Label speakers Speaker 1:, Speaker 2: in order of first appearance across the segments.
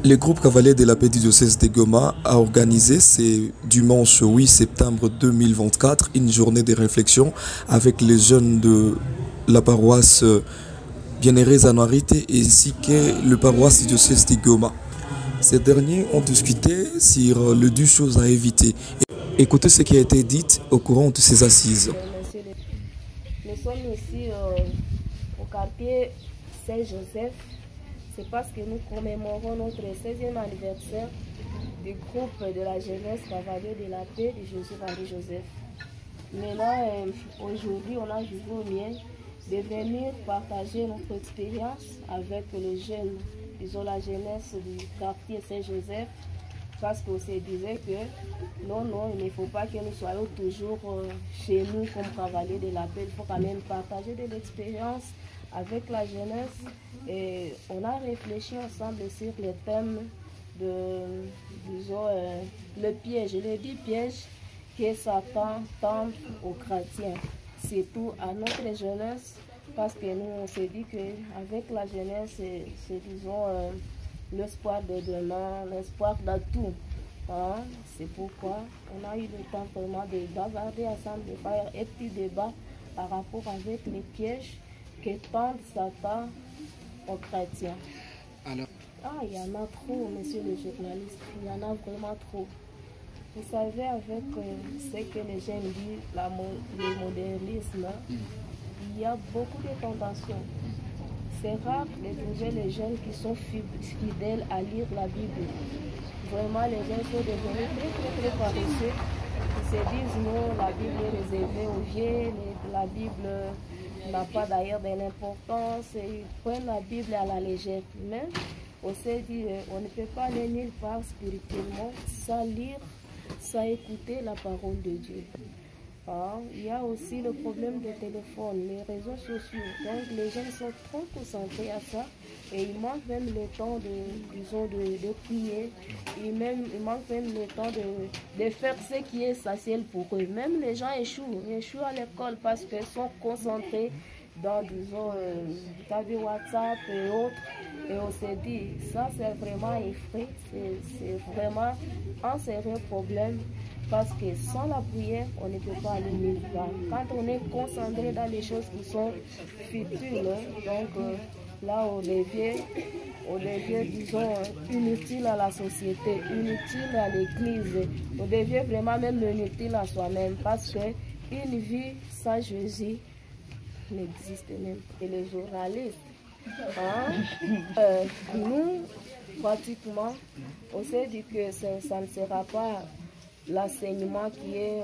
Speaker 1: Le groupe Cavalier de la paix du diocèse de Goma a organisé ce dimanche 8 septembre 2024 une journée de réflexion avec les jeunes de la paroisse Bienheureux Anuarité ainsi que le paroisse du diocèse de Goma. Ces derniers ont discuté sur les deux choses à éviter. Écoutez ce qui a été dit au courant de ces assises.
Speaker 2: Nous sommes ici au quartier Saint-Joseph. C'est parce que nous commémorons notre 16e anniversaire du groupe de la jeunesse Cavalier de la paix de Jésus-Marie-Joseph. Maintenant, aujourd'hui, on a jugé au mieux de venir partager notre expérience avec les jeunes, disons la jeunesse du quartier Saint-Joseph, parce qu'on se disait que non, il ne faut pas que nous soyons toujours chez nous comme cavaliers de la paix. Il faut quand même partager de l'expérience avec la jeunesse. Et on a réfléchi ensemble sur le thème de, disons, le piège. Je le dis piège que Satan tente aux chrétiens, surtout à notre jeunesse, parce que nous on s'est dit qu'avec la jeunesse, c'est disons, l'espoir de demain, l'espoir de tout. Hein? C'est pourquoi on a eu le temps vraiment de bavarder ensemble, de faire un petit débat par rapport avec les pièges que tente Satan aux chrétiens.
Speaker 3: Alors,
Speaker 2: il y en a trop, monsieur le journaliste, il y en a vraiment trop. Vous savez, avec ce que les jeunes disent, le modernisme, il y a beaucoup de tentations. C'est rare de trouver les jeunes qui sont fidèles à lire la Bible. Vraiment, les jeunes sont devenus très paresseux. Ils se disent non, la Bible est réservée aux vieux, la Bible n'a pas d'ailleurs de l'importance. Ils prennent la Bible à la légère. Mais on s'est dit, on ne peut pas aller nulle part spirituellement sans lire, sans écouter la parole de Dieu. Il y a aussi le problème des téléphones, les réseaux sociaux. Donc les jeunes sont trop concentrés à ça et ils manquent même le temps de prier. Ils manquent même le temps de faire ce qui est essentiel pour eux. Même les gens échouent à l'école parce qu'ils sont concentrés dans, disons, WhatsApp et autres. Et on s'est dit, ça c'est vraiment effrayant, c'est vraiment un sérieux problème. Parce que sans la prière, on ne peut pas aller nulle part. Quand on est concentré dans les choses qui sont futiles, donc là on devient, disons, inutile à la société, inutile à l'église. On devient vraiment même inutile à soi-même parce qu'une vie sans Jésus n'existe même pas. Et les journalistes, nous, pratiquement, on s'est dit que ça ne sera pas l'enseignement qui est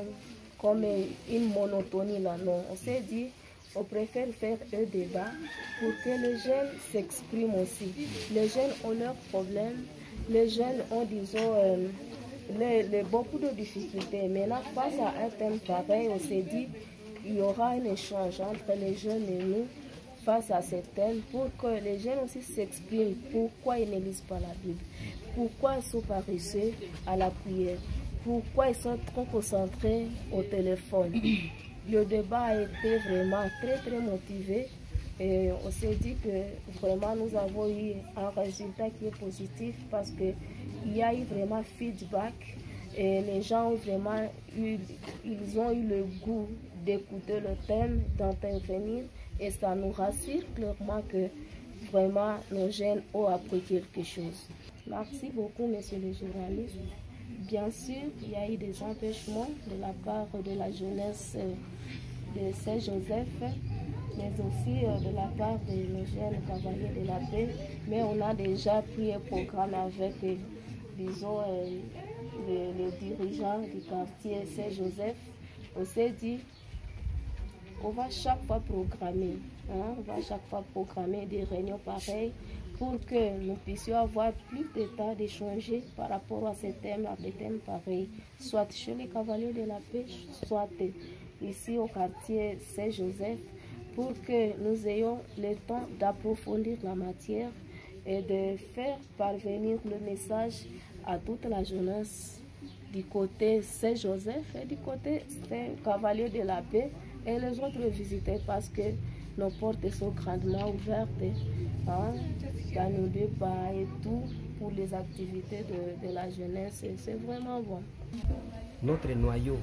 Speaker 2: comme une monotonie là, non. On s'est dit, on préfère faire un débat pour que les jeunes s'expriment aussi. Les jeunes ont leurs problèmes, les jeunes ont, disons, beaucoup de difficultés. Maintenant, face à un thème pareil, on s'est dit, il y aura un échange entre les jeunes et nous face à ce thème pour que les jeunes aussi s'expriment. Pourquoi ils ne lisent pas la Bible? Pourquoi ils sont paresseux à la prière? Pourquoi ils sont trop concentrés au téléphone? Le débat a été vraiment très motivé et on s'est dit que vraiment nous avons eu un résultat qui est positif parce qu'il y a eu vraiment feedback et les gens ont vraiment eu le goût d'écouter le thème, d'intervenir et ça nous rassure clairement que vraiment nos jeunes ont appris quelque chose. Merci beaucoup, monsieur le journaliste. Bien sûr, il y a eu des empêchements de la part de la jeunesse de Saint-Joseph, mais aussi de la part de nos jeunes cavaliers de la paix. Mais on a déjà pris un programme avec, disons, les dirigeants du quartier Saint-Joseph. On s'est dit, on va chaque fois programmer, des réunions pareilles, pour que nous puissions avoir plus de temps d'échanger par rapport à ces thèmes, à des thèmes pareils, soit chez les cavaliers de la paix, soit ici au quartier Saint-Joseph, pour que nous ayons le temps d'approfondir la matière et de faire parvenir le message à toute la jeunesse du côté Saint-Joseph et du côté Saint-Cavalier de la paix et les autres visiteurs parce que nos portes sont grandement ouvertes dans nos débats et tout. des activités de la jeunesse. C'est vraiment bon.
Speaker 3: Notre noyau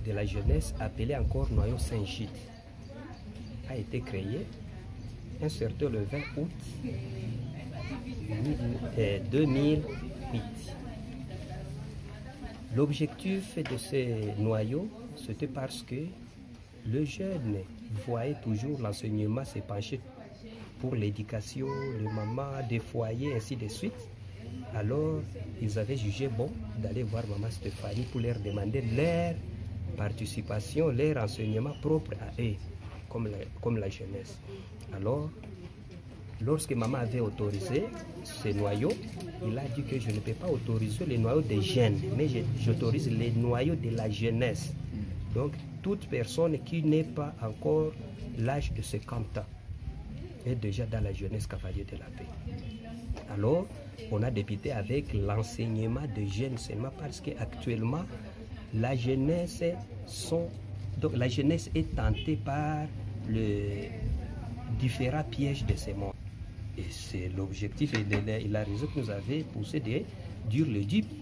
Speaker 3: de la jeunesse, appelé encore noyau Saint-Gilles, a été créé un certain le 20 août 2008. L'objectif de ces noyaux, c'était parce que le jeune voyait toujours l'enseignement se pencher pour l'éducation, le maman, des foyers, ainsi de suite. Alors, ils avaient jugé bon d'aller voir maman Stéphanie pour leur demander leur participation, leur enseignement propre à eux, comme la jeunesse. Alors, lorsque maman avait autorisé ces noyaux, il a dit que je ne peux pas autoriser les noyaux des jeunes, mais j'autorise les noyaux de la jeunesse. Donc, toute personne qui n'est pas encore l'âge de 50 ans est déjà dans la jeunesse cavalier de la paix. Alors, on a débuté avec l'enseignement des jeunes seulement parce qu'actuellement, la jeunesse est tentée par les différents pièges de ce monde. Et c'est l'objectif et la raison que nous avait poussé de dire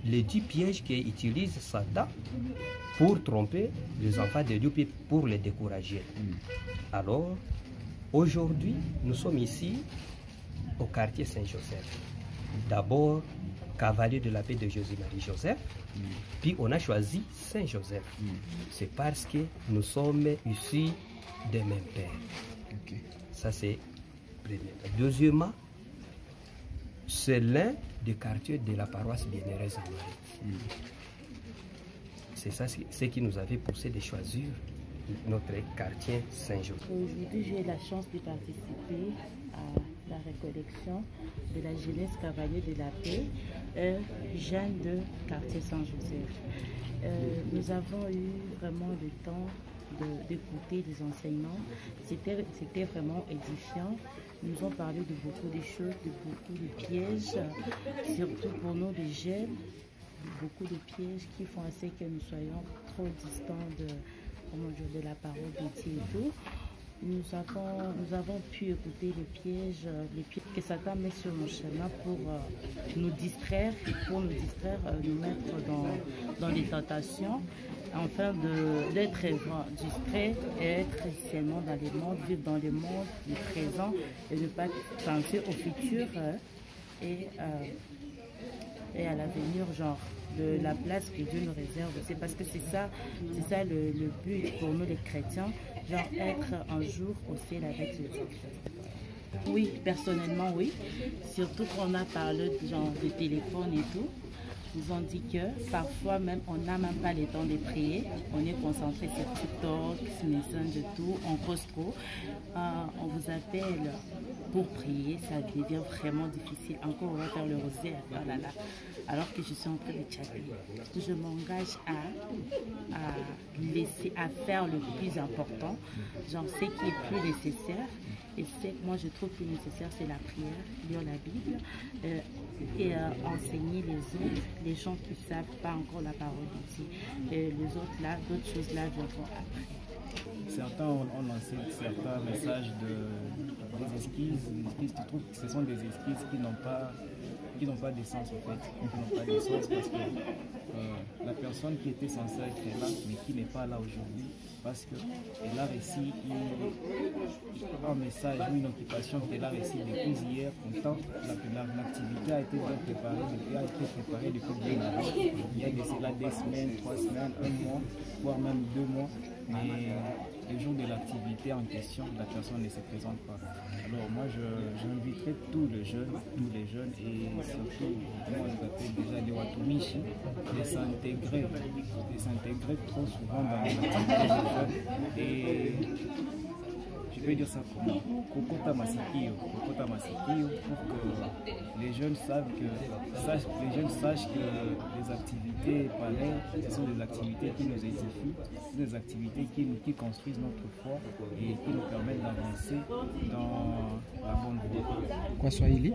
Speaker 3: les 10 pièges qu'utilise Satan pour tromper les enfants de Dieu et pour les décourager. Alors, aujourd'hui, nous sommes ici au quartier Saint-Joseph. D'abord, cavalier de la paix de Jésus-Marie Joseph, puis on a choisi Saint-Joseph. C'est parce que nous sommes issus des mêmes pères. Okay. Ça, c'est premièrement. Deuxièmement, c'est l'un des quartiers de la paroisse Bienheureuse en Marie. C'est ça ce qui nous avait poussé de choisir notre quartier Saint-Joseph.
Speaker 4: Aujourd'hui, j'ai la chance de participer à la récollection de la jeunesse cavalier de la paix, jeune de quartier Saint-Joseph. Nous avons eu vraiment le temps d'écouter les enseignements. C'était vraiment édifiant. Ils nous ont parlé de beaucoup de choses, de beaucoup de pièges, surtout pour nous les jeunes, beaucoup de pièges qui font assez que nous soyons trop distants de la parole de Dieu et tout. Nous avons pu écouter les pièges que Satan met sur nos chemins pour nous distraire, nous mettre dans les tentations, afin d'être distrait et être seulement dans les mondes, vivre dans le monde du présent et ne pas penser au futur et à l'avenir, genre de la place que Dieu nous réserve. C'est parce que c'est ça le but pour nous les chrétiens, genre être un jour au ciel avec Jésus-Christ. Oui, personnellement oui, surtout qu'on a parlé genre de téléphone et tout. Nous ont dit que parfois même on n'a même pas le temps de prier, on est concentré sur TikTok, Messenger, tout, on cause trop. On vous appelle pour prier, ça devient vraiment difficile. Encore on va faire le rosaire, oh là là, alors que je suis en train de chatter. Je m'engage à faire le plus important, genre ce qui est plus nécessaire. Et c'est moi je trouve plus nécessaire, c'est la prière, lire la Bible et enseigner les autres, les gens qui ne savent pas encore la parole de Dieu. Et les autres là, d'autres choses là viendront après.
Speaker 5: Certains ont lancé certains messages des esquisses. Tu trouves que ce sont des esquisses qui n'ont pas de sens en fait, qui n'ont pas de sens parce que la personne qui était censée être là, mais qui n'est pas là aujourd'hui, parce qu'elle a reçu un message ou une occupation qu'elle a reçue depuis hier, pourtant l'activité a été bien préparée, depuis bien avant. Il y a de cela 2 semaines, 3 semaines, 1 mois, voire même 2 mois, mais le jour de l'activité en question, la personne ne se présente pas. Alors moi j'inviterai tous les jeunes et surtout, moi je l'appelle déjà les Watumishi, de s'intégrer trop souvent dans les activités des jeunes et je peux dire ça comment Kokota Masikio pour que les jeunes sachent que les activités pareilles, ce sont des activités qui nous édifient, des activités qui construisent notre foi et qui nous permettent d'avancer dans la bonne voie.
Speaker 6: Kwa Swahili